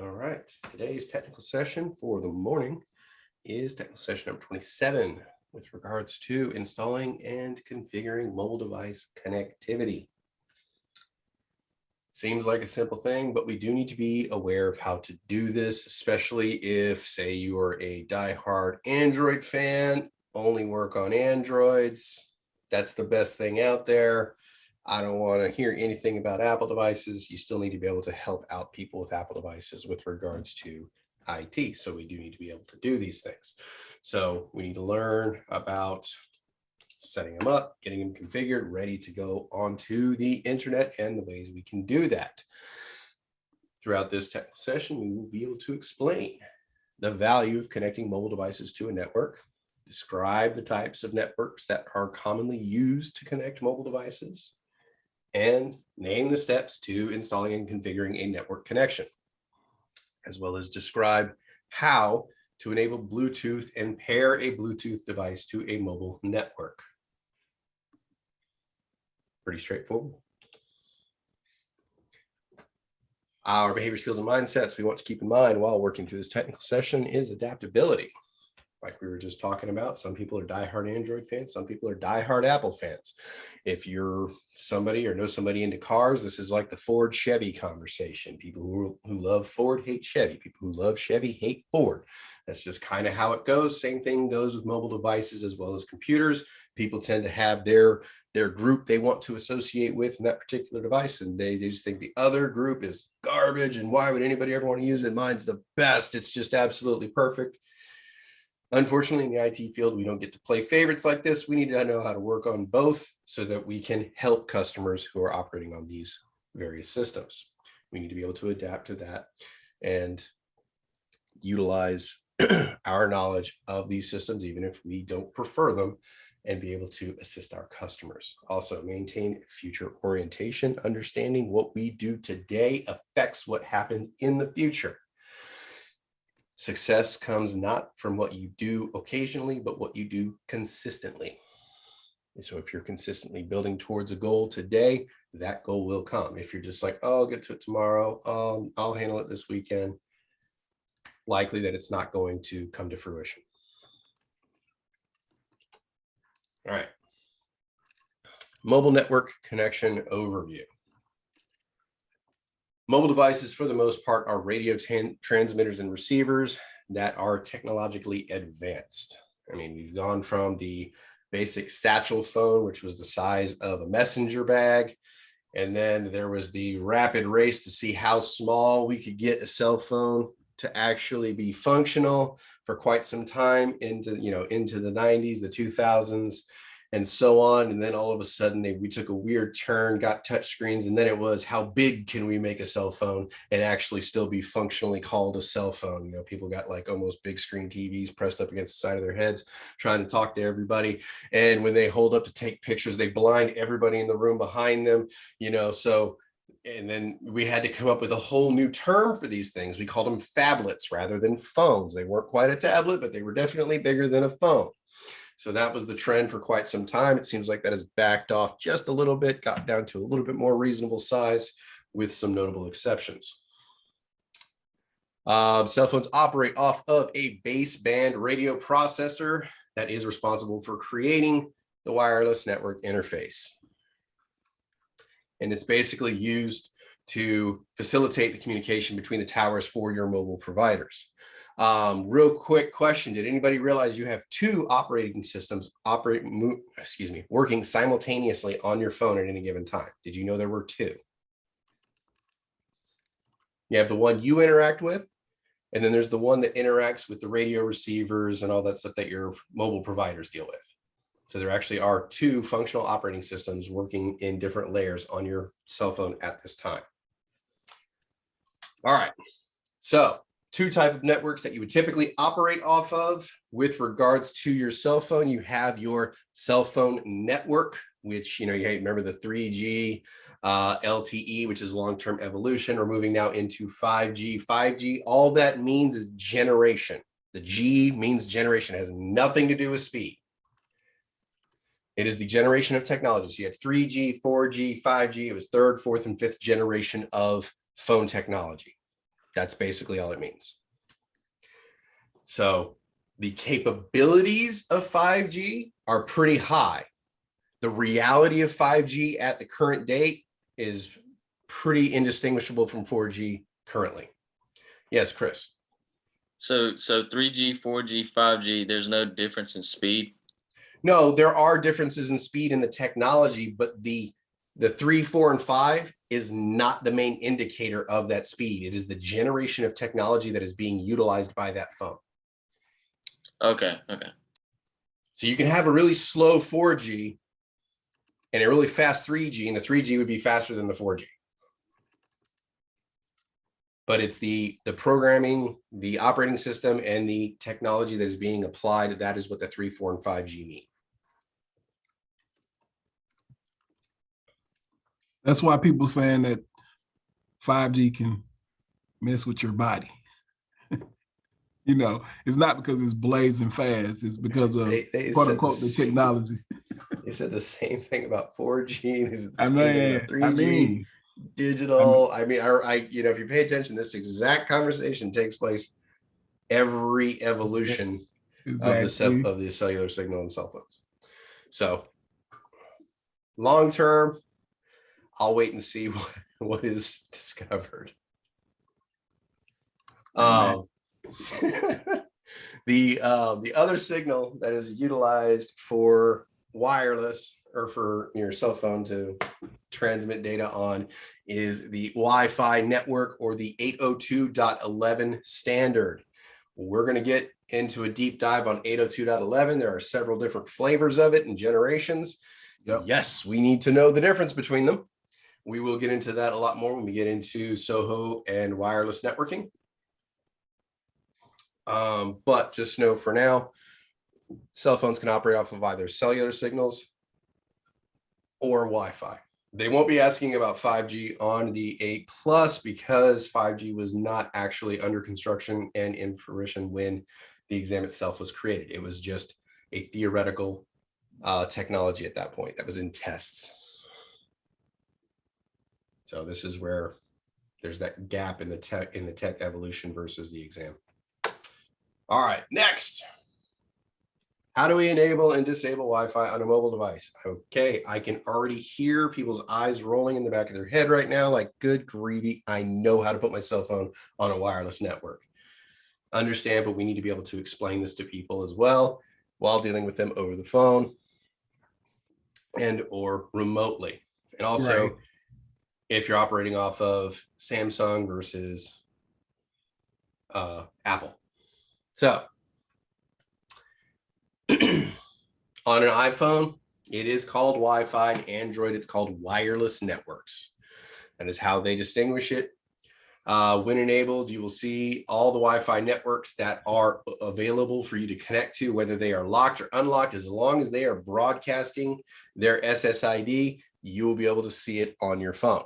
All right, today's technical session for the morning is technical session number 27 with regards to installing and configuring mobile device connectivity. Seems like a simple thing, but we do need to be aware of how to do this, especially if, say, you are a diehard Android fan, only work on Androids. That's the best thing out there. I don't want to hear anything about Apple devices. You still need to be able to help out people with Apple devices with regards to IT. So we do need to be able to do these things. So we need to learn about setting them up, getting them configured, ready to go onto the internet, and the ways we can do that. Throughout this technical session, we will be able to explain the value of connecting mobile devices to a network, describe the types of networks that are commonly used to connect mobile devices, and name the steps to installing and configuring a network connection, as well as describe how to enable Bluetooth and pair a Bluetooth device to a mobile network. Pretty straightforward. Our behavior skills and mindsets we want to keep in mind while working through this technical session is adaptability. Like we were just talking about, some people are diehard Android fans, some people are diehard Apple fans. If you're somebody or know somebody into cars, this is like the Ford Chevy conversation. People who love Ford hate Chevy. People who love Chevy hate Ford. That's just kind of how it goes. Same thing goes with mobile devices as well as computers. People tend to have their group they want to associate with in that particular device, and they just think the other group is garbage, and why would anybody ever want to use it? Mine's the best. It's just absolutely perfect. Unfortunately, in the IT field, we don't get to play favorites like this. We need to know how to work on both so that we can help customers who are operating on these various systems. We need to be able to adapt to that and utilize our knowledge of these systems, even if we don't prefer them, and be able to assist our customers. Also, maintain future orientation, understanding what we do today affects what happens in the future. Success comes not from what you do occasionally, but what you do consistently. And so if you're consistently building towards a goal today, that goal will come. If you're just like, oh, I'll get to it tomorrow, I'll handle it this weekend, likely that it's not going to come to fruition. All right. Mobile network connection overview. Mobile devices, for the most part, are radio transmitters and receivers that are technologically advanced. I mean, we've gone from the basic satchel phone, which was the size of a messenger bag, and then there was the rapid race to see how small we could get a cell phone to actually be functional for quite some time into the 90s, the 2000s, and so on. And then all of a sudden we took a weird turn, got touch screens, and then it was, how big can we make a cell phone and actually still be functionally called a cell phone? You know, people got like almost big screen TVs pressed up against the side of their heads, trying to talk to everybody. And when they hold up to take pictures, they blind everybody in the room behind them, and then we had to come up with a whole new term for these things. We called them phablets rather than phones. They weren't quite a tablet, but they were definitely bigger than a phone. So that was the trend for quite some time. It seems like that has backed off just a little bit, got down to a little bit more reasonable size with some notable exceptions. Cell phones operate off of a baseband radio processor that is responsible for creating the wireless network interface. And it's basically used to facilitate the communication between the towers for your mobile providers. Real quick question. Did anybody realize you have two operating systems working simultaneously on your phone at any given time? Did you know there were two? You have the one you interact with, and then there's the one that interacts with the radio receivers and all that stuff that your mobile providers deal with. So there actually are two functional operating systems working in different layers on your cell phone at this time. All right, so two types of networks that you would typically operate off of with regards to your cell phone. You have your cell phone network, which, you remember the 3G, LTE, which is long-term evolution. We're moving now into 5G. 5G, all that means is generation. The G means generation. It has nothing to do with speed. It is the generation of technology. So you had 3G, 4G, 5G. It was third, fourth, and fifth generation of phone technology. That's basically all it means. So the capabilities of 5G are pretty high. The reality of 5G at the current date is pretty indistinguishable from 4G currently. Yes, Chris. So 3G, 4G, 5G, there's no difference in speed? No, there are differences in speed in the technology, but the 3, 4, and 5 is not the main indicator of that speed. It is the generation of technology that is being utilized by that phone. Okay. So you can have a really slow 4G and a really fast 3G, and the 3G would be faster than the 4G. But it's the programming, the operating system, and the technology that is being applied. That is what the 3, 4, and 5G mean. That's why people saying that 5G can mess with your body. You know, it's not because it's blazing fast. It's because of quote unquote the technology. They said the same thing about 4G. They said the I same thing about 3G. Digital. I mean, you know, if you pay attention, this exact conversation takes place every evolution exactly. of the cellular signal in cell phones. So long term, I'll wait and see what is discovered. The other signal that is utilized for wireless or for your cell phone to transmit data on is the Wi-Fi network, or the 802.11 standard. We're going to get into a deep dive on 802.11. There are several different flavors of it and generations. Yep. Yes, we need to know the difference between them. We will get into that a lot more when we get into SOHO and wireless networking. But just know for now, cell phones can operate off of either cellular signals or Wi-Fi. They won't be asking about 5G on the 8 Plus because 5G was not actually under construction and in fruition when the exam itself was created. It was just a theoretical technology at that point that was in tests. So this is where there's that gap in the tech evolution versus the exam. All right, next. How do we enable and disable Wi-Fi on a mobile device? Okay, I can already hear people's eyes rolling in the back of their head right now, like, good gravy, I know how to put my cell phone on a wireless network. Understand, but we need to be able to explain this to people as well while dealing with them over the phone and or remotely. And also, right, if you're operating off of Samsung versus Apple. So on an iPhone, it is called Wi-Fi. Android, it's called wireless networks. That is how they distinguish it. When enabled, you will see all the Wi-Fi networks that are available for you to connect to, whether they are locked or unlocked. As long as they are broadcasting their SSID, you will be able to see it on your phone.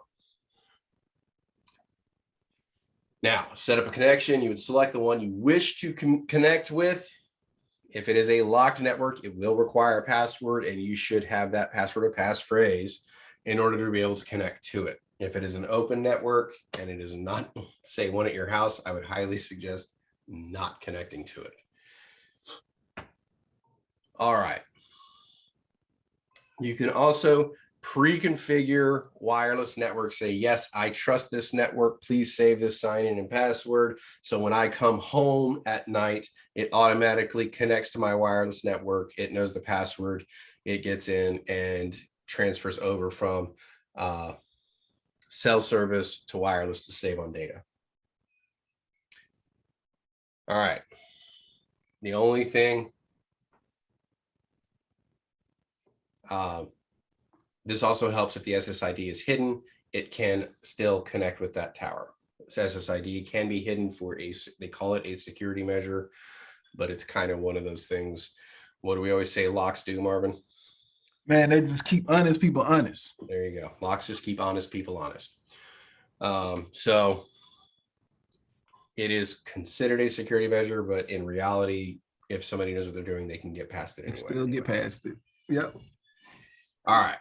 Now, set up a connection. You would select the one you wish to connect with. If it is a locked network, it will require a password, and you should have that password or passphrase in order to be able to connect to it. If it is an open network and it is not, say, one at your house, I would highly suggest not connecting to it. All right. You can also pre-configure wireless networks. Say, yes, I trust this network. Please save this sign-in and password. So when I come home at night, it automatically connects to my wireless network. It knows the password. It gets in and transfers over from cell service to wireless to save on data. All right. The only thing this also helps if the SSID is hidden, it can still connect with that tower. So SSID can be hidden for they call it a security measure, but it's kind of one of those things. What do we always say locks do, Marvin? Man, they just keep honest people honest. There you go. Locks just keep honest people honest. So it is considered a security measure, but in reality, if somebody knows what they're doing, they can get past it anyway. Still get past it. Yep. All right.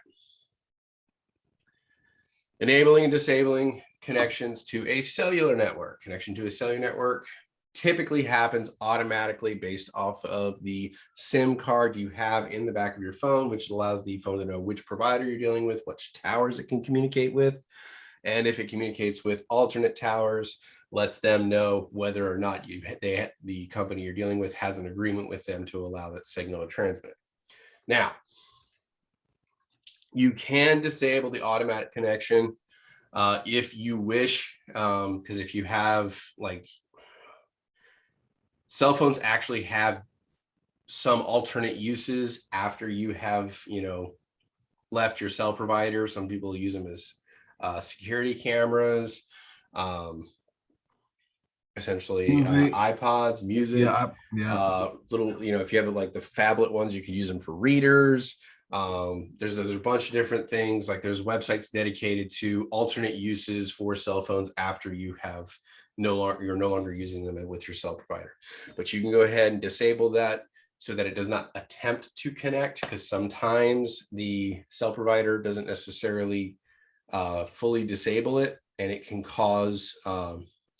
Enabling and disabling connections to a cellular network. Connection to a cellular network typically happens automatically based off of the SIM card you have in the back of your phone, which allows the phone to know which provider you're dealing with, which towers it can communicate with. And if it communicates with alternate towers, lets them know whether or not the company you're dealing with has an agreement with them to allow that signal to transmit. Now, you can disable the automatic connection if you wish, because if you have like cell phones actually have some alternate uses after you have, left your cell provider. Some people use them as security cameras, essentially iPods, music, little, if you have like the phablet ones, you can use them for readers. There's a bunch of different things. Like there's websites dedicated to alternate uses for cell phones after you have you're no longer using them with your cell provider. But you can go ahead and disable that so that it does not attempt to connect, because sometimes the cell provider doesn't necessarily fully disable it, and it can cause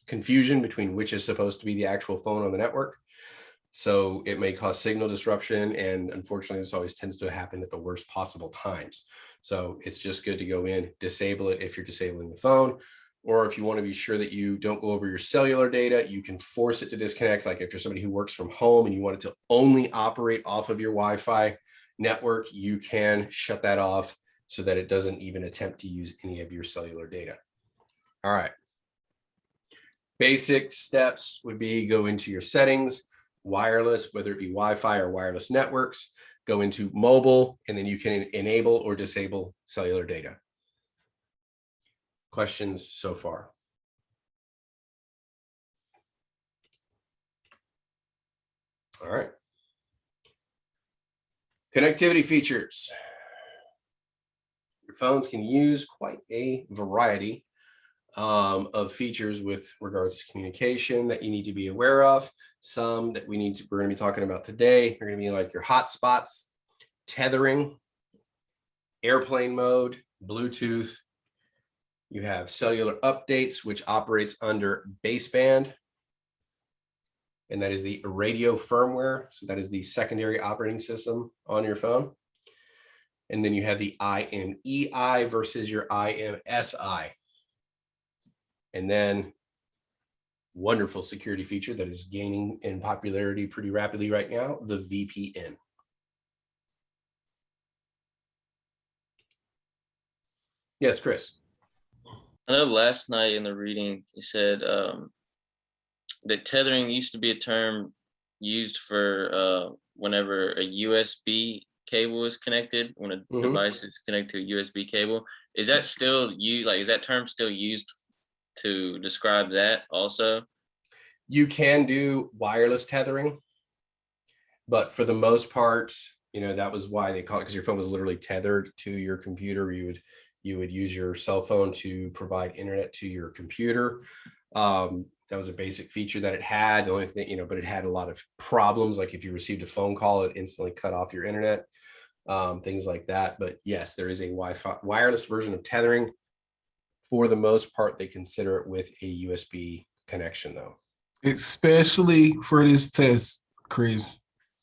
confusion between which is supposed to be the actual phone on the network. So it may cause signal disruption, and unfortunately this always tends to happen at the worst possible times. So it's just good to go in, disable it if you're disabling the phone, or if you want to be sure that you don't go over your cellular data, you can force it to disconnect. Like if you're somebody who works from home and you want it to only operate off of your Wi-Fi network, you can shut that off so that it doesn't even attempt to use any of your cellular data. All right. Basic steps would be go into your settings, wireless, whether it be Wi-Fi or wireless networks, go into mobile, and then you can enable or disable cellular data. Questions so far? All right. Connectivity features. Your phones can use quite a variety of features with regards to communication that you need to be aware of. Some that we're going to be talking about today are going to be like your hotspots, tethering, airplane mode, Bluetooth. You have cellular updates, which operates under baseband, and that is the radio firmware. So that is the secondary operating system on your phone. And then you have the IMEI versus your IMSI. And then wonderful security feature that is gaining in popularity pretty rapidly right now, the VPN. Yes, Chris. I know last night in the reading, you said that tethering used to be a term used for whenever a USB cable is connected, when a device is connected to a USB cable. Is that still is that term still used to describe that also? You can do wireless tethering, but for the most part, that was why they call it, because your phone was literally tethered to your computer. You would use your cell phone to provide internet to your computer. That was a basic feature that it had. The only thing, but it had a lot of problems. Like if you received a phone call, it instantly cut off your internet, things like that. But yes, there is a Wi-Fi wireless version of tethering. For the most part, they consider it with a USB connection, though. Especially for this test, Chris,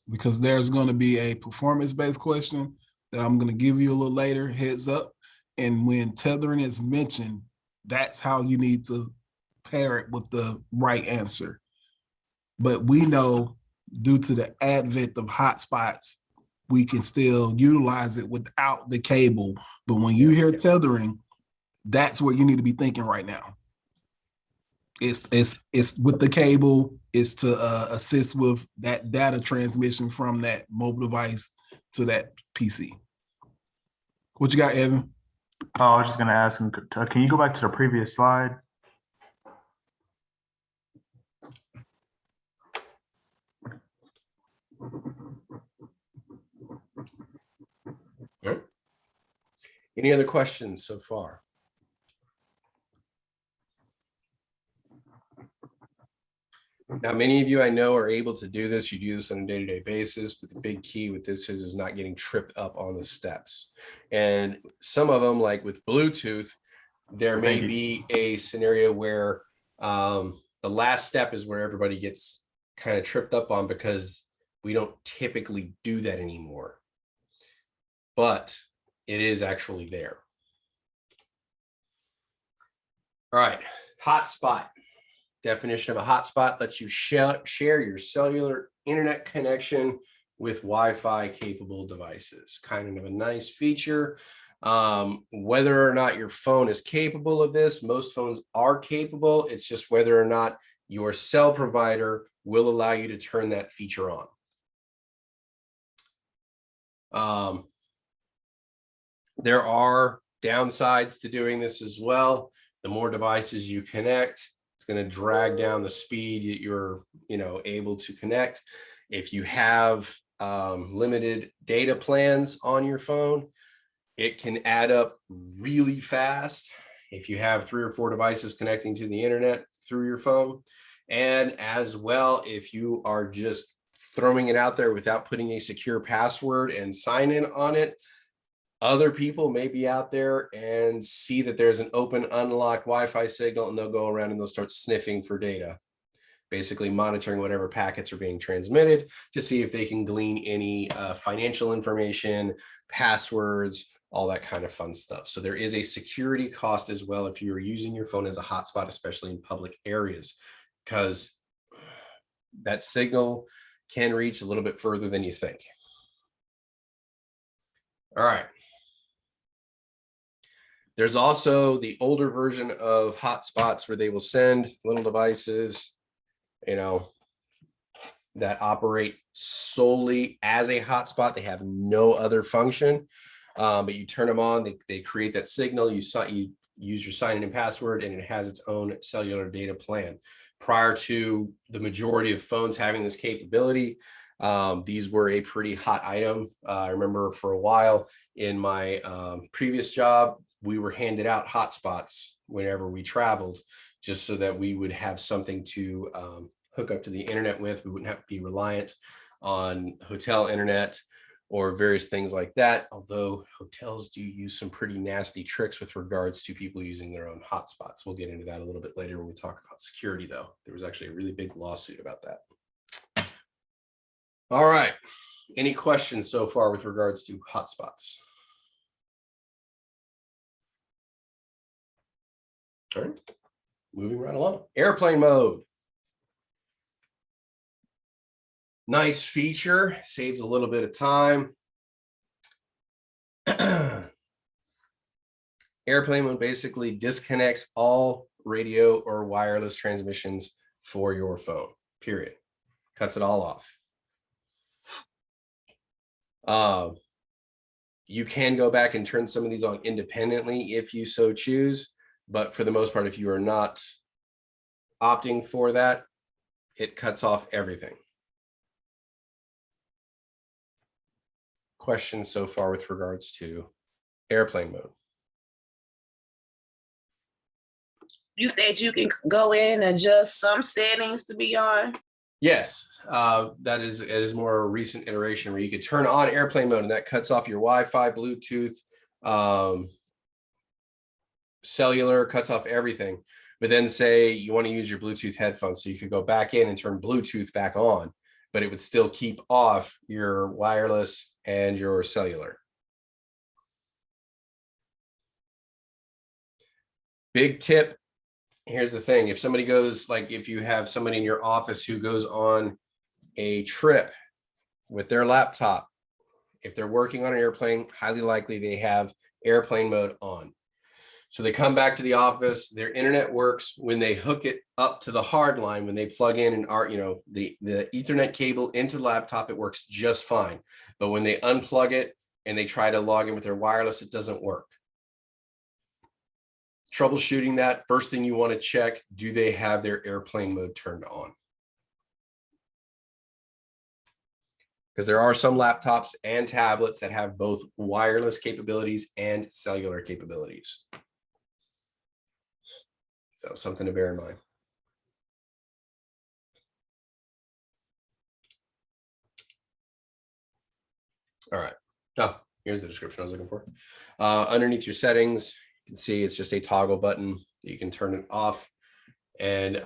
because there's going to be a performance-based question that I'm going to give you a little later, heads up. And when tethering is mentioned, that's how you need to pair it with the right answer. But we know due to the advent of hotspots, we can still utilize it without the cable. But when you hear tethering, that's what you need to be thinking right now. It's with the cable, it's to assist with that data transmission from that mobile device to that PC. What you got, Evan? Oh, I was just going to ask him, can you go back to the previous slide? Right. Any other questions so far? Now, many of you I know are able to do this. You do this on a day-to-day basis, but the big key with this is not getting tripped up on the steps. And some of them, like with Bluetooth, there may be a scenario where the last step is where everybody gets kind of tripped up on, because we don't typically do that anymore. But it is actually there. All right, hotspot. Definition of a hotspot lets you share your cellular internet connection with Wi-Fi capable devices. Kind of a nice feature. Whether or not your phone is capable of this, most phones are capable. It's just whether or not your cell provider will allow you to turn that feature on. There are downsides to doing this as well. The more devices you connect, it's going to drag down the speed that you're, able to connect. If you have limited data plans on your phone, it can add up really fast if you have 3 or 4 devices connecting to the internet through your phone. And as well, if you are just throwing it out there without putting a secure password and sign in on it, other people may be out there and see that there's an open unlocked Wi-Fi signal, and they'll go around and they'll start sniffing for data, basically monitoring whatever packets are being transmitted to see if they can glean any financial information, passwords, all that kind of fun stuff. So there is a security cost as well if you're using your phone as a hotspot, especially in public areas, because that signal can reach a little bit further than you think. All right. There's also the older version of hotspots where they will send little devices, that operate solely as a hotspot. They have no other function, but you turn them on, they create that signal, you use your sign in and password, and it has its own cellular data plan. Prior to the majority of phones having this capability, these were a pretty hot item. I remember for a while in my previous job, we were handed out hotspots whenever we traveled, just so that we would have something to hook up to the internet with. We wouldn't have to be reliant on hotel internet or various things like that. Although hotels do use some pretty nasty tricks with regards to people using their own hotspots. We'll get into that a little bit later when we talk about security, though. There was actually a really big lawsuit about that. All right. Any questions so far with regards to hotspots? All right, moving right along. Airplane mode. Nice feature, saves a little bit of time. Airplane mode basically disconnects all radio or wireless transmissions for your phone, period. Cuts it all off. You can go back and turn some of these on independently if you so choose. But for the most part, if you are not opting for that, it cuts off everything. Questions so far with regards to airplane mode? You said you can go in and adjust some settings to be on? Yes, it is more a recent iteration where you could turn on airplane mode, and that cuts off your Wi-Fi, Bluetooth, cellular, cuts off everything. But then say you want to use your Bluetooth headphones, so you could go back in and turn Bluetooth back on, but it would still keep off your wireless and your cellular. Big tip. Here's the thing. If somebody goes, like if you have somebody in your office who goes on a trip with their laptop, if they're working on an airplane, highly likely they have airplane mode on. So they come back to the office, their internet works. When they hook it up to the hard line, when they plug in the Ethernet cable into the laptop, it works just fine. But when they unplug it and they try to log in with their wireless, it doesn't work. Troubleshooting that, first thing you want to check, do they have their airplane mode turned on? Because there are some laptops and tablets that have both wireless capabilities and cellular capabilities. So something to bear in mind. All right. Oh, here's the description I was looking for. Underneath your settings, You can see it's just a toggle button. You can turn it off. And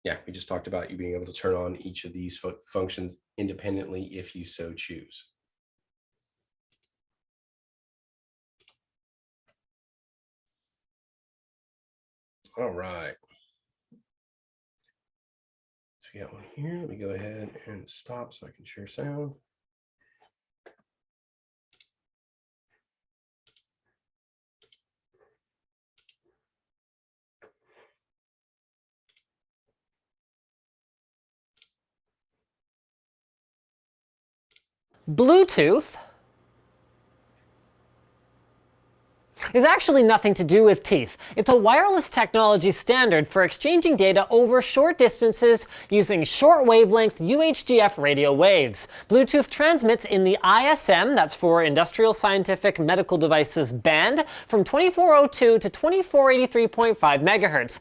yeah, we just talked about you being able to turn on each of these functions independently if you so choose. All right. So we got one here. Let me go ahead and stop so I can share sound. Bluetooth is actually nothing to do with teeth. It's a wireless technology standard for exchanging data over short distances using short wavelength UHF radio waves. Bluetooth transmits in the ISM, that's for Industrial Scientific Medical Devices band, from 2402 to 2483.5 megahertz.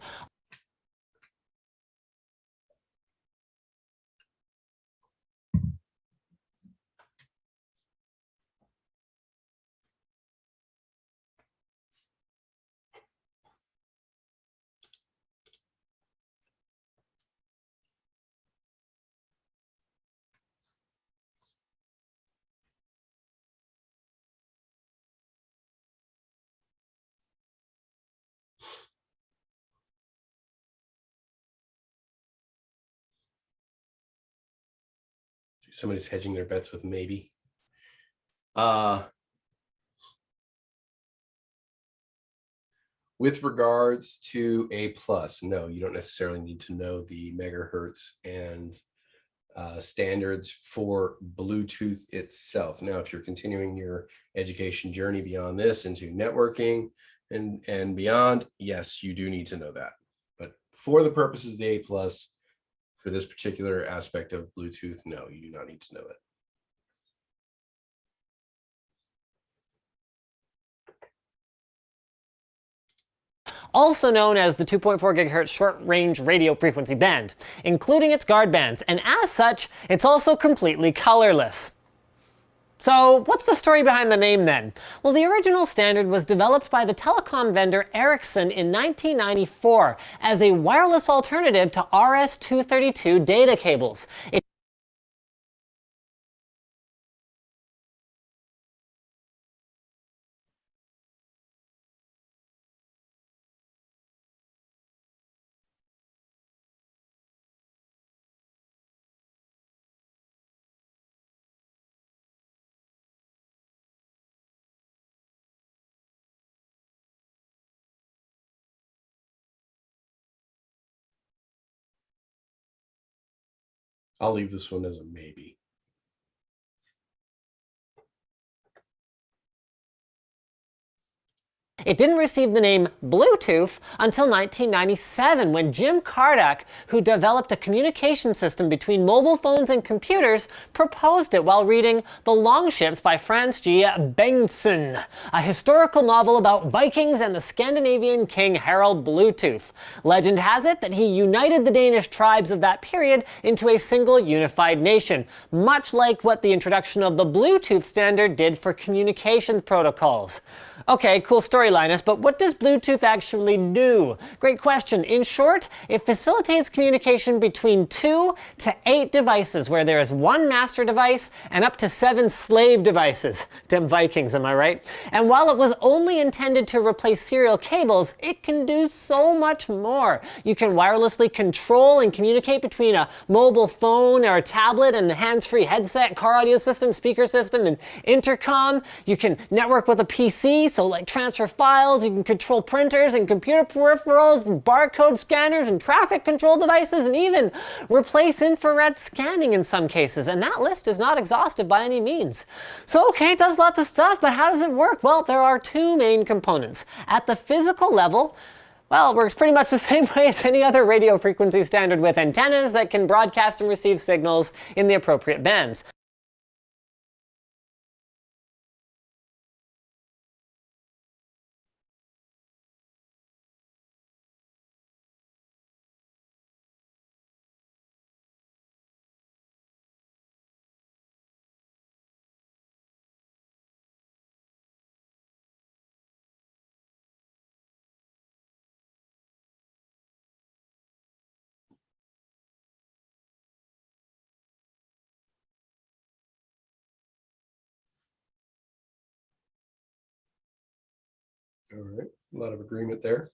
See, somebody's hedging their bets with maybe. With regards to A+, no, you don't necessarily need to know the megahertz and standards for Bluetooth itself. Now, if you're continuing your education journey beyond this into networking and beyond, yes, you do need to know that. But for the purposes of the A+, for this particular aspect of Bluetooth, no, you do not need to know it. Also known as the 2.4 gigahertz short-range radio frequency band, including its guard bands, and as such, it's also completely colorless. So what's the story behind the name then? Well, the original standard was developed by the telecom vendor Ericsson in 1994 as a wireless alternative to RS-232 data cables. I'll leave this one as a maybe. It didn't receive the name Bluetooth until 1997 when Jim Cardock, who developed a communication system between mobile phones and computers, proposed it while reading The Longships by Frans G. Bengtsson, a historical novel about Vikings and the Scandinavian king Harald Bluetooth. Legend has it that he united the Danish tribes of that period into a single unified nation, much like what the introduction of the Bluetooth standard did for communications protocols. Okay, cool story, Linus, but what does Bluetooth actually do? Great question. In short, it facilitates communication between 2 to 8 devices, where there is one master device and up to 7 slave devices. Them Vikings, am I right? And while it was only intended to replace serial cables, it can do so much more. You can wirelessly control and communicate between a mobile phone or a tablet and a hands-free headset, car audio system, speaker system, and intercom. You can network with a PC, so like transfer files, you can control printers and computer peripherals and barcode scanners and traffic control devices, and even replace infrared scanning in some cases. And that list is not exhaustive by any means. So okay, it does lots of stuff, but how does it work? Well, there are 2 main components. At the physical level, well, it works pretty much the same way as any other radio frequency standard, with antennas that can broadcast and receive signals in the appropriate bands. All right, a lot of agreement there.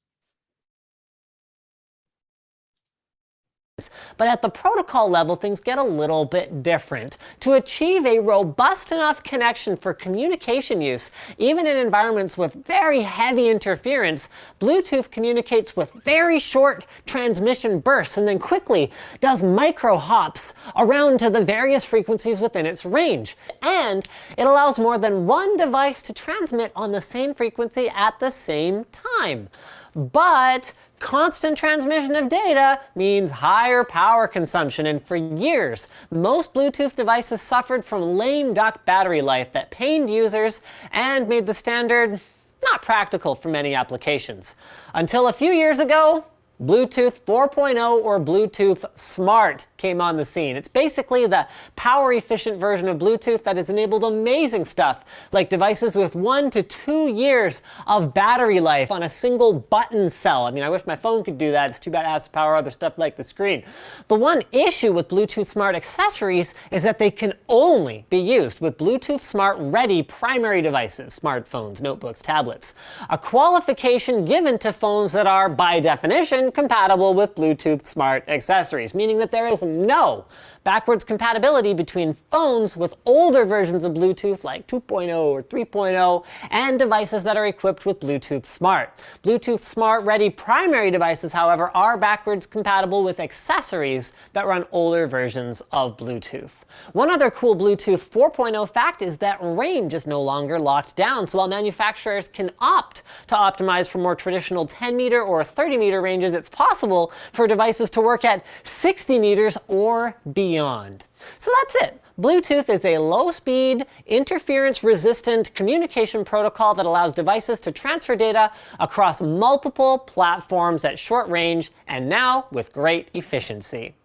But at the protocol level, things get a little bit different. To achieve a robust enough connection for communication use, even in environments with very heavy interference, Bluetooth communicates with very short transmission bursts and then quickly does micro hops around to the various frequencies within its range. And it allows more than one device to transmit on the same frequency at the same time. But constant transmission of data means higher power consumption, and for years, most Bluetooth devices suffered from lame duck battery life that pained users and made the standard not practical for many applications. Until a few years ago, Bluetooth 4.0 or Bluetooth Smart came on the scene. It's basically the power-efficient version of Bluetooth that has enabled amazing stuff, like devices with 1 to 2 years of battery life on a single button cell. I mean, I wish my phone could do that. It's too bad it has to power other stuff like the screen. The one issue with Bluetooth Smart accessories is that they can only be used with Bluetooth Smart ready primary devices, smartphones, notebooks, tablets. A qualification given to phones that are, by definition, compatible with Bluetooth Smart accessories, meaning that there is no backwards compatibility between phones with older versions of Bluetooth like 2.0 or 3.0 and devices that are equipped with Bluetooth Smart. Bluetooth Smart ready primary devices, however, are backwards compatible with accessories that run older versions of Bluetooth. One other cool Bluetooth 4.0 fact is that range is no longer locked down, so while manufacturers can opt to optimize for more traditional 10-meter or 30-meter ranges, it's possible for devices to work at 60 meters or beyond. So that's it. Bluetooth is a low-speed, interference-resistant communication protocol that allows devices to transfer data across multiple platforms at short range, and now with great efficiency.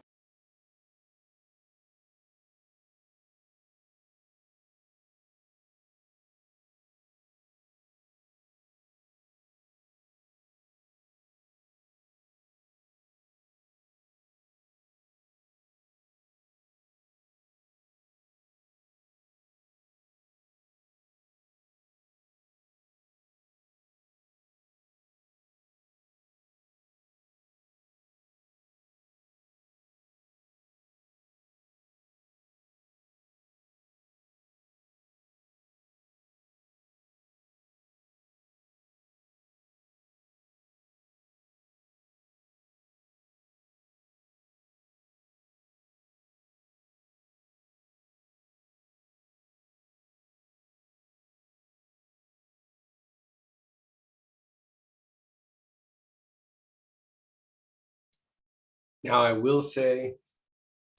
Now, I will say,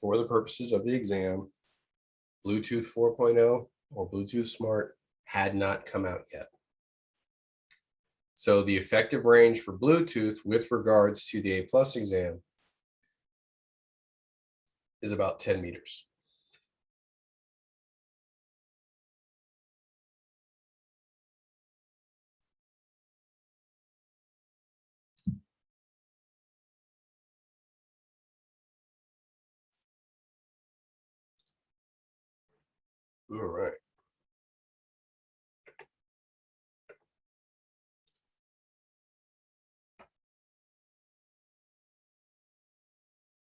for the purposes of the exam, Bluetooth 4.0 or Bluetooth Smart had not come out yet. So the effective range for Bluetooth with regards to the A+ exam is about 10 meters. All right.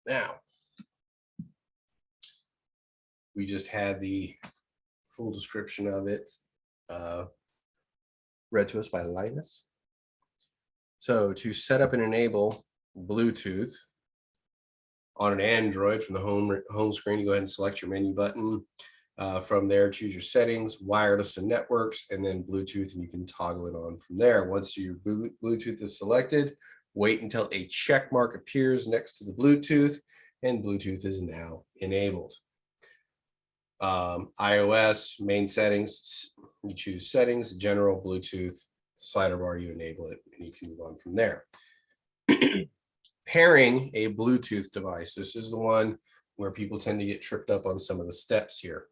Now, we just had the full description of it read to us by Linus. So to set up and enable Bluetooth on an Android from the home screen, you go ahead and select your menu button. From there, choose your settings, wireless and networks, and then Bluetooth, and you can toggle it on from there. Once your Bluetooth is selected, wait until a check mark appears next to the Bluetooth, and Bluetooth is now enabled. iOS, main settings, you choose settings, general, Bluetooth, slider bar, you enable it, and you can move on from there. Pairing a Bluetooth device. This is the one where people tend to get tripped up on some of the steps here,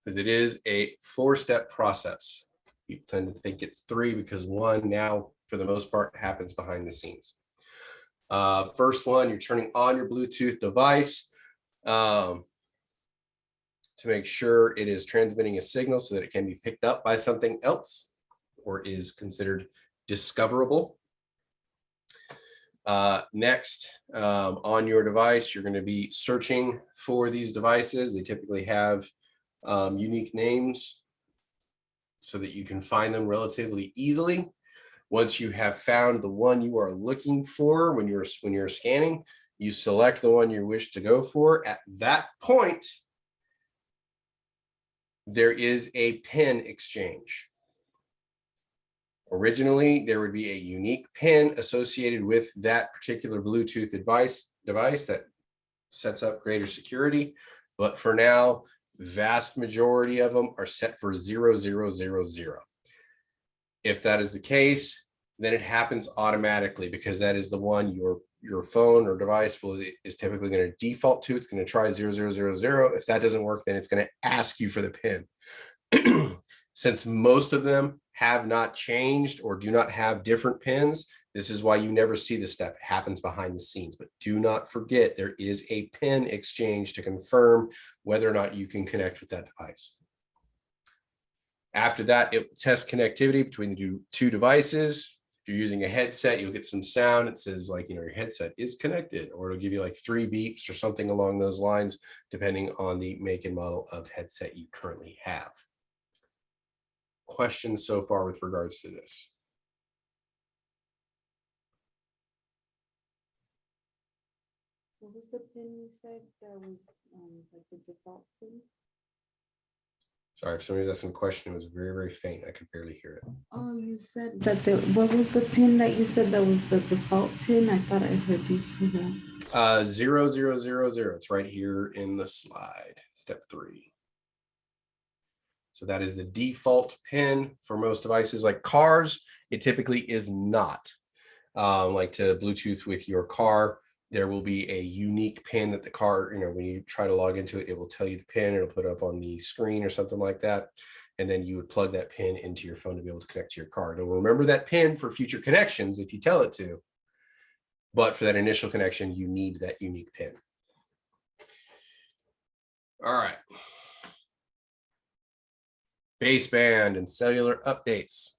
because it is a 4-step process. People tend to think it's 3 because 1 now, for the most part, happens behind the scenes. First one, you're turning on your Bluetooth device to make sure it is transmitting a signal so that it can be picked up by something else. or is considered discoverable. Next, on your device, you're going to be searching for these devices. They typically have unique names so that you can find them relatively easily. Once you have found the one you are looking for when you're scanning, you select the one you wish to go for. At that point, there is a PIN exchange. Originally, there would be a unique PIN associated with that particular Bluetooth device that sets up greater security. But for now, vast majority of them are set for 0000. If that is the case, then it happens automatically because that is the one your phone or device is typically going to default to. It's going to try 0000. If that doesn't work, then it's going to ask you for the PIN. Since most of them have not changed or do not have different pins, this is why you never see this step. It happens behind the scenes. But do not forget, there is a PIN exchange to confirm whether or not you can connect with that device. After that, it will test connectivity between the two devices. If you're using a headset, you'll get some sound. It says like, your headset is connected, or it'll give you like 3 beeps or something along those lines, depending on the make and model of headset you currently have. Questions so far with regards to this? What was the pin you said that was like the default pin? Sorry, if somebody's asking a question, it was very, very faint. I could barely hear it. Oh, you said that what was the pin that you said that was the default pin? I thought I heard you say that. 0000. It's right here in the slide, step 3. So that is the default pin for most devices. Like cars, it typically is not. Like to Bluetooth with your car, there will be a unique pin that the car, when you try to log into it, it will tell you the pin. It'll put up on the screen or something like that. And then you would plug that pin into your phone to be able to connect to your car. It'll remember that pin for future connections if you tell it to. But for that initial connection, you need that unique pin. All right. Baseband and cellular updates.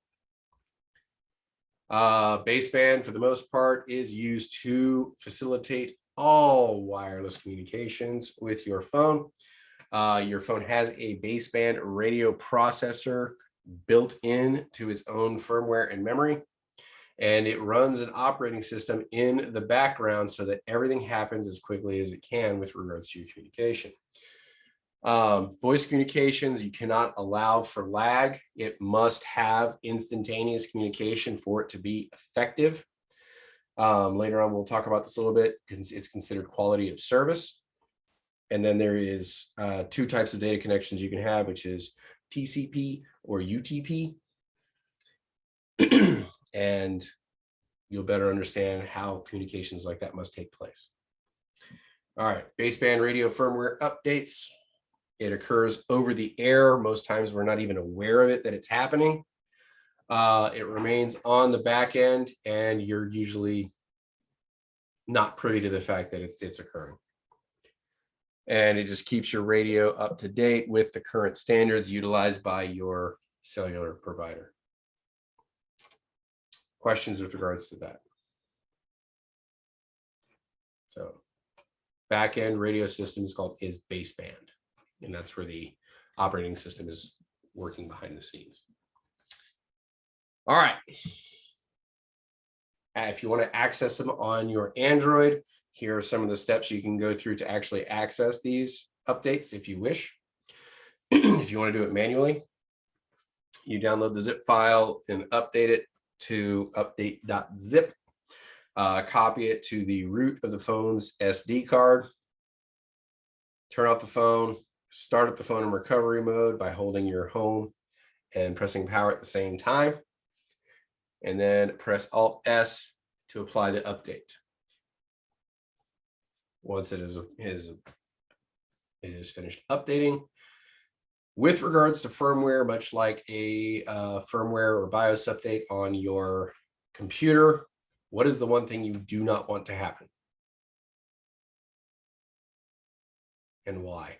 Baseband, for the most part, is used to facilitate all wireless communications with your phone. Your phone has a baseband radio processor built in to its own firmware and memory, and it runs an operating system in the background so that everything happens as quickly as it can with regards to your communication. Voice communications, you cannot allow for lag. It must have instantaneous communication for it to be effective. Later on, we'll talk about this a little bit because it's considered quality of service. And then there is 2 types of data connections you can have, which is TCP or UTP. And you'll better understand how communications like that must take place. All right, baseband radio firmware updates. It occurs over the air. Most times we're not even aware of it, that it's happening. It remains on the back end, and you're usually not privy to the fact that it's occurring. And it just keeps your radio up to date with the current standards utilized by your cellular provider. Questions with regards to that? So back end radio system is baseband. And that's where the operating system is working behind the scenes. All right. If you want to access them on your Android, here are some of the steps you can go through to actually access these updates if you wish. If you want to do it manually, you download the zip file and update it to update.zip. Copy it to the root of the phone's SD card. Turn off the phone. Start up the phone in recovery mode by holding your home and pressing power at the same time. And then press Alt-S to apply the update. Once it is finished updating. With regards to firmware, much like a firmware or BIOS update on your computer, what is the one thing you do not want to happen? And why?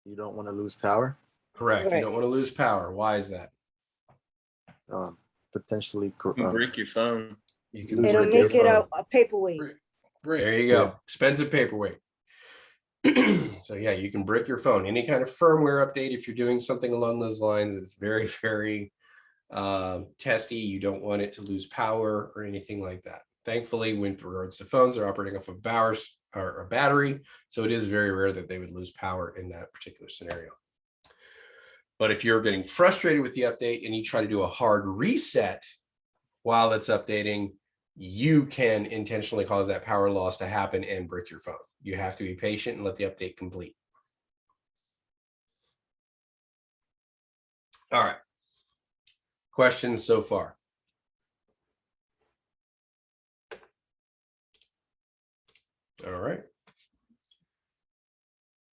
You don't want to lose power. Correct. You Right. don't want to lose power. Why is that? Potentially. You can break your phone. You can Lose It'll break your make it phone. a paperweight. There you go. Expensive paperweight. So yeah, you can brick your phone. Any kind of firmware update, if you're doing something along those lines, is very, very testy. You don't want it to lose power or anything like that. Thankfully, with regards to phones, they're operating off of hours or a battery, so it is very rare that they would lose power in that particular scenario. But if you're getting frustrated with the update and you try to do a hard reset while it's updating, you can intentionally cause that power loss to happen and brick your phone. You have to be patient and let the update complete. All right. Questions so far? All right.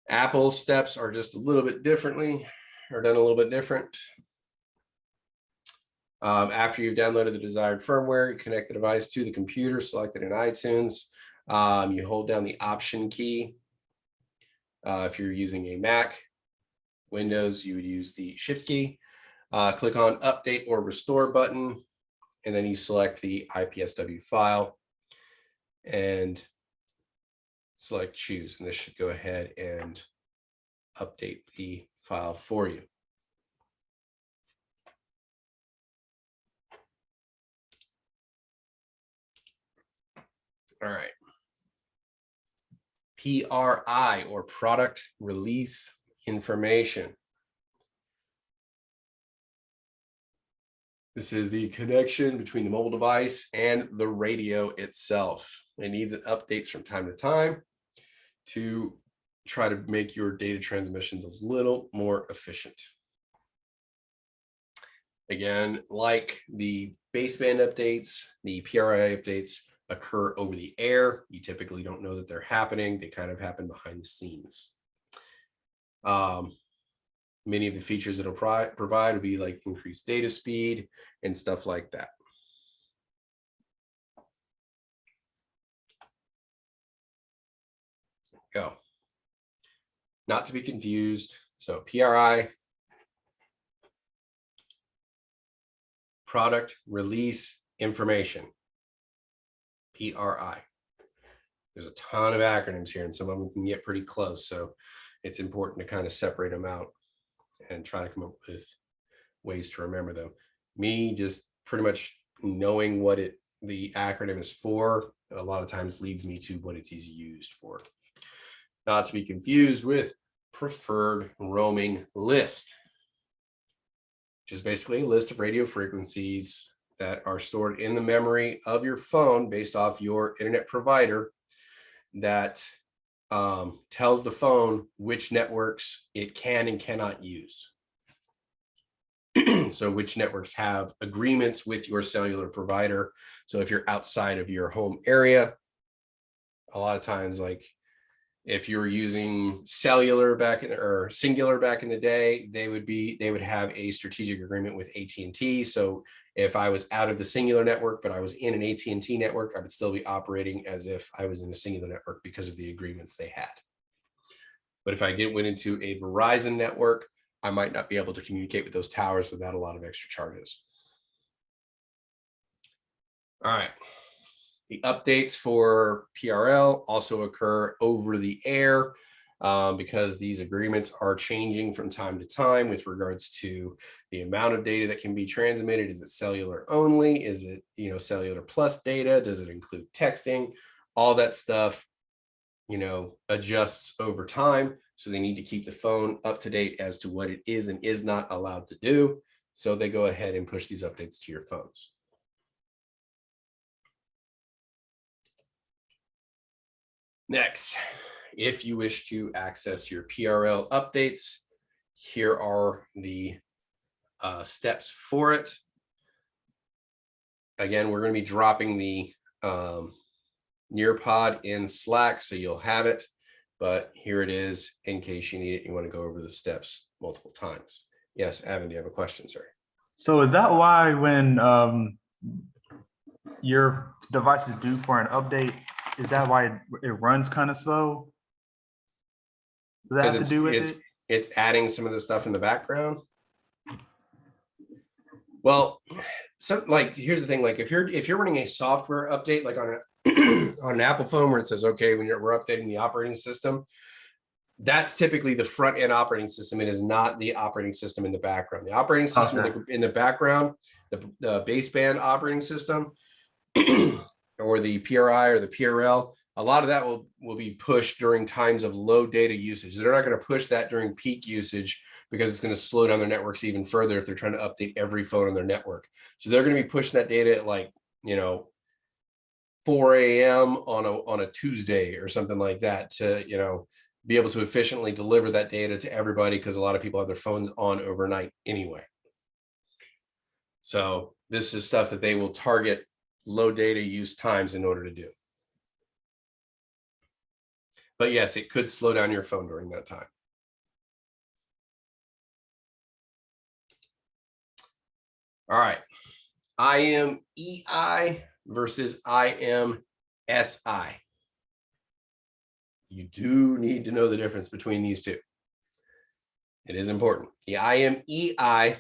Apple's steps are just a little bit differently, or done a little bit different. After you've downloaded the desired firmware, you connect the device to the computer selected in iTunes. You hold down the Option key. If you're using a Mac, Windows, you would use the Shift key. Click on Update or Restore button, and then you select the IPSW file and select Choose, and this should go ahead and update the file for you. All right. PRI, or Product Release Information. This is the connection between the mobile device and the radio itself. It needs updates from time to time to try to make your data transmissions a little more efficient. Again, like the baseband updates, the PRI updates occur over the air. You typically don't know that they're happening. They kind of happen behind the scenes. Many of the features it'll provide will be like increased data speed and stuff like that. Go. Not to be confused. So PRI, Product Release Information. PRI. There's a ton of acronyms here, and some of them can get pretty close. So it's important to kind of separate them out and try to come up with ways to remember them. Me just pretty much knowing what the acronym is for a lot of times leads me to what it is used for. Not to be confused with preferred roaming list, which is basically a list of radio frequencies that are stored in the memory of your phone based off your internet provider that tells the phone which networks it can and cannot use. So which networks have agreements with your cellular provider. So if you're outside of your home area, a lot of times, like if you were using cellular or singular back in the day, they would have a strategic agreement with AT&T. So if I was out of the singular network, but I was in an AT&T network, I would still be operating as if I was in a singular network because of the agreements they had. But if I went into a Verizon network, I might not be able to communicate with those towers without a lot of extra charges. All right. The updates for PRL also occur over the air because these agreements are changing from time to time with regards to the amount of data that can be transmitted. Is it cellular only? Is it, cellular plus data? Does it include texting? All that stuff, adjusts over time. So they need to keep the phone up to date as to what it is and is not allowed to do. So they go ahead and push these updates to your phones. Next, if you wish to access your PRL updates, here are the steps for it. Again, we're going to be dropping the Nearpod in Slack, so you'll have it. But here it is in case you need it. You want to go over the steps multiple times. Yes, Evan, do you have a question, sir? So is that why when your device is due for an update, is that why it runs kind of slow? Does that have to do with it? it's adding some of the stuff in the background. Well, so like, here's the thing, like if you're running a software update, like on a on an Apple phone where it says, okay, we're updating the operating system, that's typically the front end operating system. It is not the operating system in the background. The operating system in the background, the baseband operating system, or the PRI or the PRL, a lot of that will be pushed during times of low data usage. They're not going to push that during peak usage because it's going to slow down their networks even further if they're trying to update every phone on their network. So they're going to be pushing that data at like, 4 a.m. on a Tuesday or something like that to, be able to efficiently deliver that data to everybody, because a lot of people have their phones on overnight anyway. So this is stuff that they will target low data use times in order to do. But yes, it could slow down your phone during that time. All right, IMEI versus IMSI. You do need to know the difference between these two. It is important. The IMEI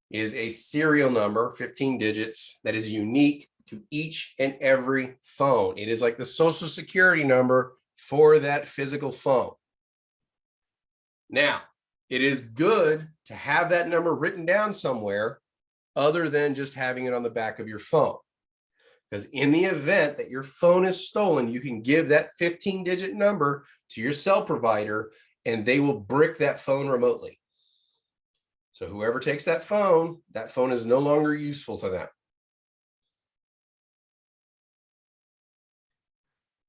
is a serial number, 15 digits, that is unique to each and every phone. It is like the social security number for that physical phone. Now, it is good to have that number written down somewhere other than just having it on the back of your phone. Because in the event that your phone is stolen, you can give that 15-digit number to your cell provider and they will brick that phone remotely. So whoever takes that phone is no longer useful to them.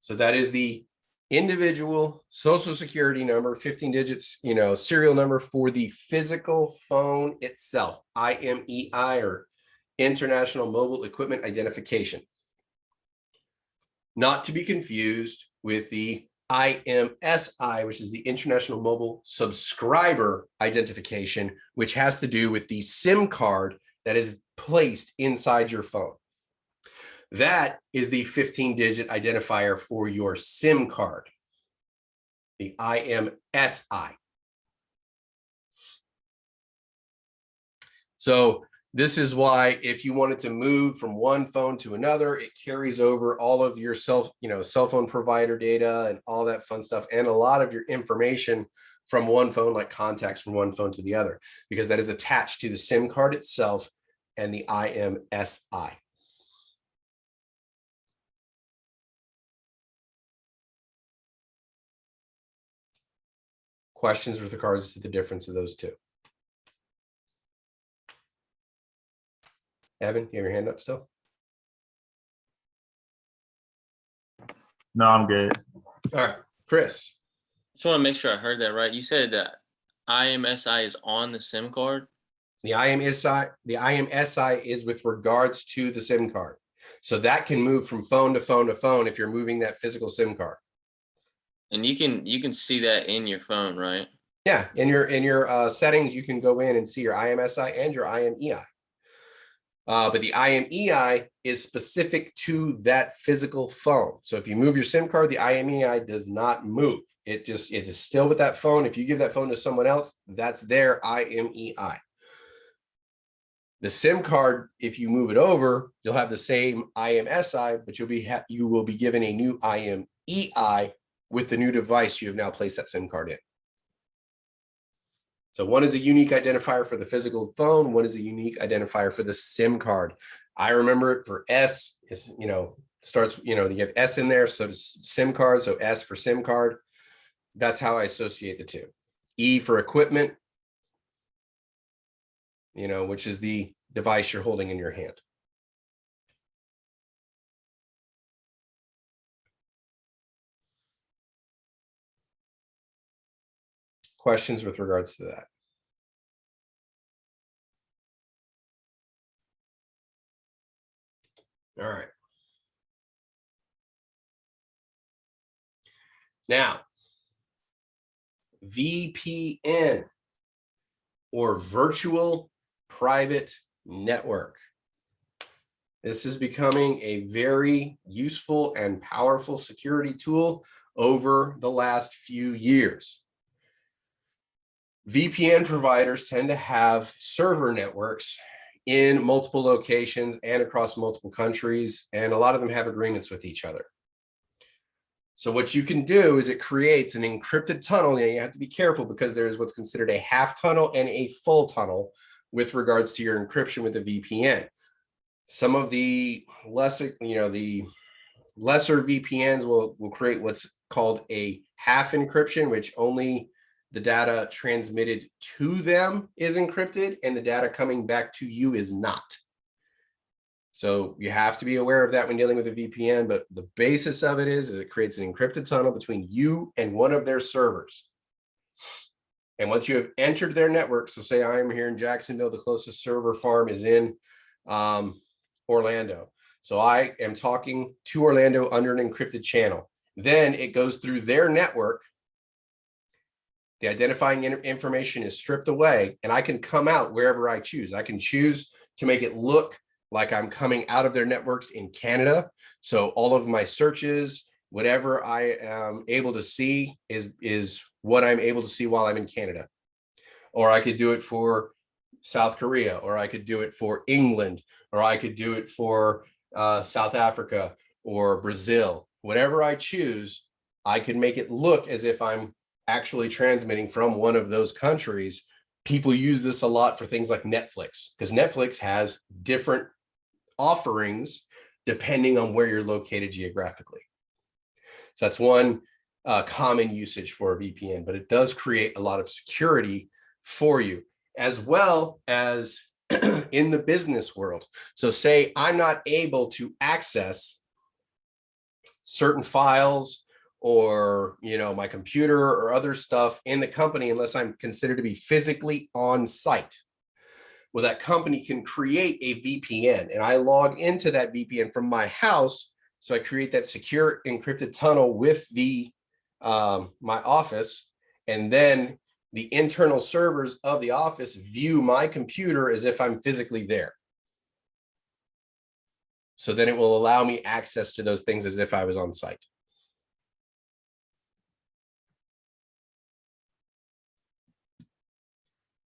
So that is the individual social security number, 15 digits, serial number for the physical phone itself, IMEI, or International Mobile Equipment Identification. Not to be confused with the IMSI, which is the International Mobile Subscriber Identification, which has to do with the SIM card that is placed inside your phone. That is the 15-digit identifier for your SIM card, the IMSI. So this is why if you wanted to move from one phone to another, it carries over all of your cell phone provider data and all that fun stuff, and a lot of your information from one phone, like contacts from one phone to the other, because that is attached to the SIM card itself and the IMSI. Questions with regards to the difference of those two? Evan, you have your hand up still? No, I'm good. All right, Chris. Just want to make sure I heard that right. You said that IMSI is on the SIM card? The IMSI is with regards to the SIM card. So that can move from phone to phone to phone if you're moving that physical SIM card. And you can see that in your phone, right? Yeah, in your settings, you can go in and see your IMSI and your IMEI. But the IMEI is specific to that physical phone. So if you move your SIM card, the IMEI does not move. It is still with that phone. If you give that phone to someone else, that's their IMEI. The SIM card, if you move it over, you'll have the same IMSI, but you will be given a new IMEI with the new device you have now placed that SIM card in. So one is a unique identifier for the physical phone. One is a unique identifier for the SIM card. I remember it for S. It's, starts, you have S in there. So does SIM card. So S for SIM card. That's how I associate the two. E for equipment, which is the device you're holding in your hand. Questions with regards to that? All right. Now, VPN, or virtual private network. This is becoming a very useful and powerful security tool over the last few years. VPN providers tend to have server networks in multiple locations and across multiple countries, and a lot of them have agreements with each other. So what you can do is it creates an encrypted tunnel. And you have to be careful because there's what's considered a half tunnel and a full tunnel with regards to your encryption with the VPN. Some of the lesser, the lesser VPNs will create what's called a half encryption, which only the data transmitted to them is encrypted and the data coming back to you is not. So you have to be aware of that when dealing with a VPN, but the basis of it is it creates an encrypted tunnel between you and one of their servers. And once you have entered their network, so say I am here in Jacksonville, the closest server farm is in Orlando. So I am talking to Orlando under an encrypted channel. Then it goes through their network. The identifying information is stripped away, and I can come out wherever I choose. I can choose to make it look like I'm coming out of their networks in Canada. So all of my searches, whatever I am able to see is what I'm able to see while I'm in Canada. Or I could do it for South Korea, or I could do it for England, or I could do it for South Africa or Brazil. Whatever I choose, I can make it look as if I'm actually transmitting from one of those countries. People use this a lot for things like Netflix, because Netflix has different offerings depending on where you're located geographically. So that's one common usage for a VPN, but it does create a lot of security for you, as well as in the business world. So say I'm not able to access certain files or my computer or other stuff in the company unless I'm considered to be physically on site. Well, that company can create a VPN, and I log into that VPN from my house. So I create that secure encrypted tunnel with the my office, and then the internal servers of the office view my computer as if I'm physically there. So then it will allow me access to those things as if I was on site.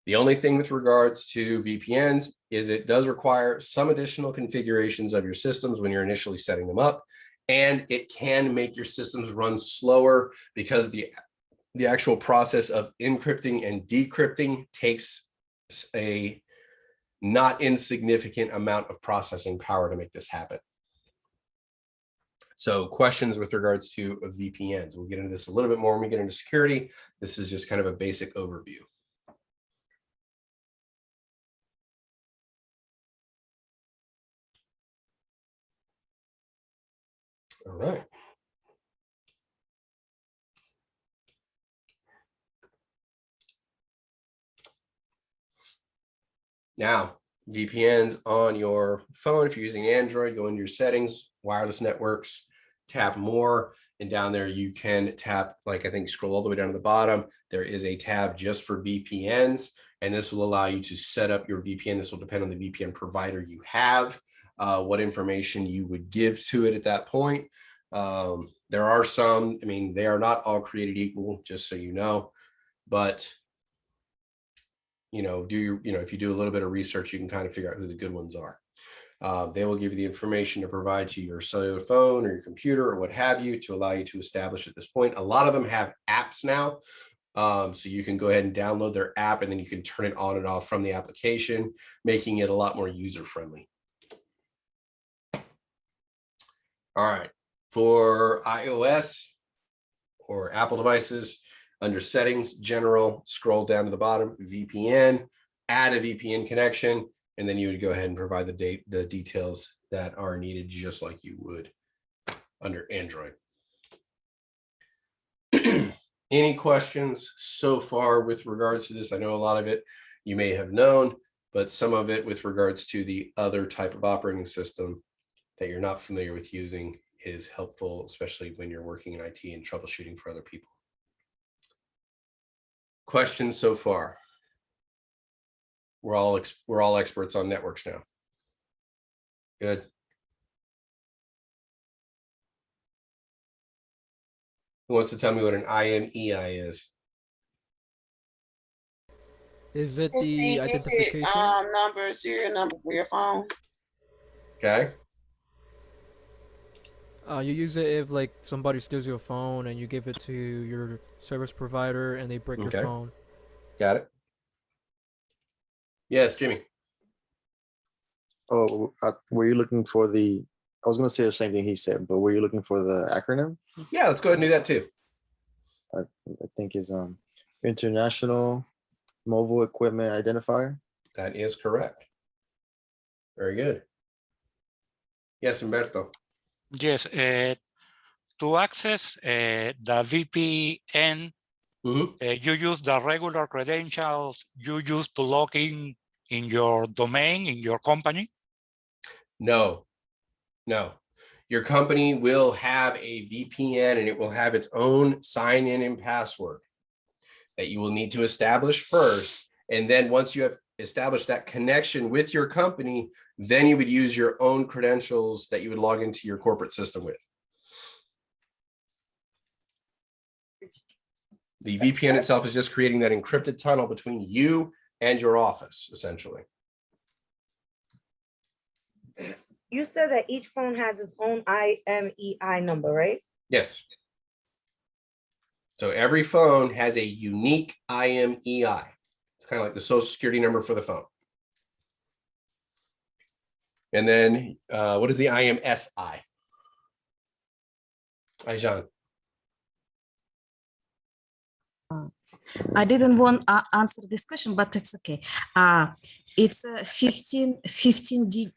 The only thing with regards to VPNs is it does require some additional configurations of your systems when you're initially setting them up, and it can make your systems run slower because the actual process of encrypting and decrypting takes a not insignificant amount of processing power to make this happen. So questions with regards to VPNs. We'll get into this a little bit more when we get into security. This is just kind of a basic overview. All right. Now, VPNs on your phone, if you're using Android, go into your settings, wireless networks, tap more, and down there you can tap, like I think scroll all the way down to the bottom. There is a tab just for VPNs, and this will allow you to set up your VPN. This will depend on the VPN provider you have, what information you would give to it at that point. There are some, they are not all created equal, just so you know, but if you do a little bit of research, you can kind of figure out who the good ones are. They will give you the information to provide to your cellular phone or your computer or what have you to allow you to establish at this point. A lot of them have apps now. So you can go ahead and download their app, and then you can turn it on and off from the application, making it a lot more user-friendly. All right. For iOS or Apple devices, under settings, general, scroll down to the bottom, VPN, add a VPN connection, and then you would go ahead and provide the details that are needed, just like you would under Android. Any questions so far with regards to this? I know a lot of it you may have known, but some of it with regards to the other type of operating system that you're not familiar with using is helpful, especially when you're working in IT and troubleshooting for other people. Questions so far? We're all experts on networks now. Good. Who wants to tell me what an IMEI is? Is it 15 the digit identification? number, serial number for your phone. Okay. You use it if like somebody steals your phone and you give it to your service provider and they break your Okay. phone. Got it. Yes, Jimmy. Oh, were you looking for the? I was going to say the same thing he said, but were you looking for the acronym? Yeah, let's go ahead and do that too. I think is International Mobile Equipment Identifier. That is correct. Very good. Yes, Humberto. Yes, to access the VPN, you use the regular credentials you use to log in your domain, in your company? No. Your company will have a VPN and it will have its own sign in and password that you will need to establish first. And then once you have established that connection with your company, then you would use your own credentials that you would log into your corporate system with. The VPN itself is just creating that encrypted tunnel between you and your office, essentially. You said that each phone has its own IMEI number, right? Yes. So every phone has a unique IMEI. It's kind of like the social security number for the phone. And then what is the IMSI? Aijan. I didn't want to answer this question, but it's okay. It's 15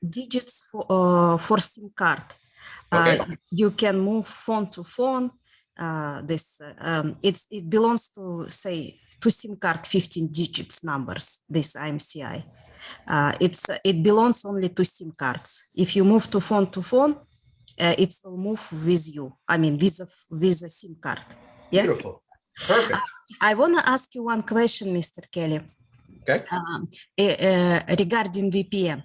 digits for SIM card. Okay. You can move phone to phone. It belongs to, say, to SIM card 15 digits numbers, this IMCI. It belongs only to SIM cards. If you move to phone, it will move with you. I mean, with a SIM card. Yeah? Beautiful. Perfect. I want to ask you one question, Mr. Kelly. Okay. Regarding VPN,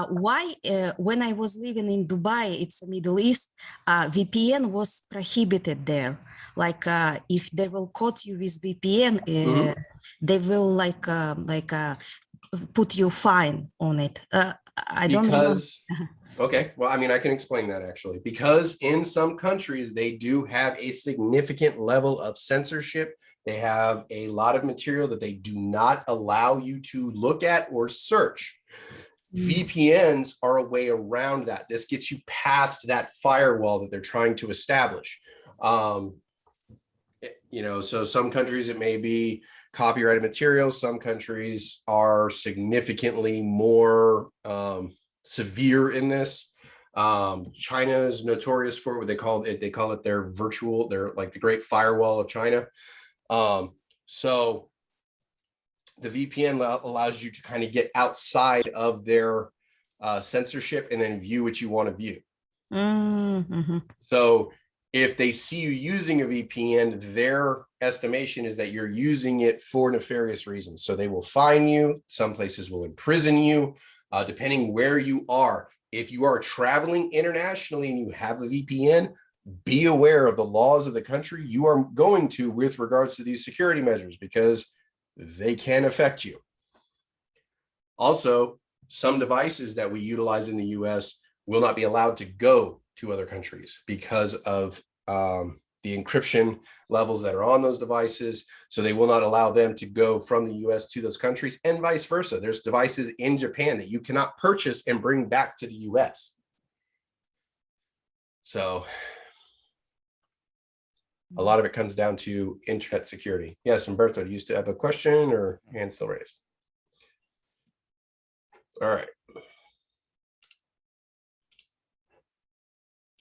why when I was living in Dubai, it's the Middle East, VPN was prohibited there. Like if they will quote you with VPN, they will put you fine on it. I don't know. Okay, well, I mean, I can explain that actually, because in some countries, they do have a significant level of censorship. They have a lot of material that they do not allow you to look at or search. VPNs are a way around that. This gets you past that firewall that they're trying to establish. So some countries, it may be copyrighted material. Some countries are significantly more severe in this. China is notorious for what they call it their virtual, they're like the Great Firewall of China. So the VPN allows you to kind of get outside of their censorship and then view what you want to view. So if they see you using a VPN, their estimation is that you're using it for nefarious reasons. So they will fine you. Some places will imprison you. Depending where you are. If you are traveling internationally and you have a VPN, be aware of the laws of the country you are going to with regards to these security measures, because they can affect you. Also, some devices that we utilize in the US will not be allowed to go to other countries because of the encryption levels that are on those devices. So they will not allow them to go from the US to those countries, and vice versa. There's devices in Japan that you cannot purchase and bring back to the US. So a lot of it comes down to internet security. Yes, Humberto, do you still have a question or hand still raised? All right.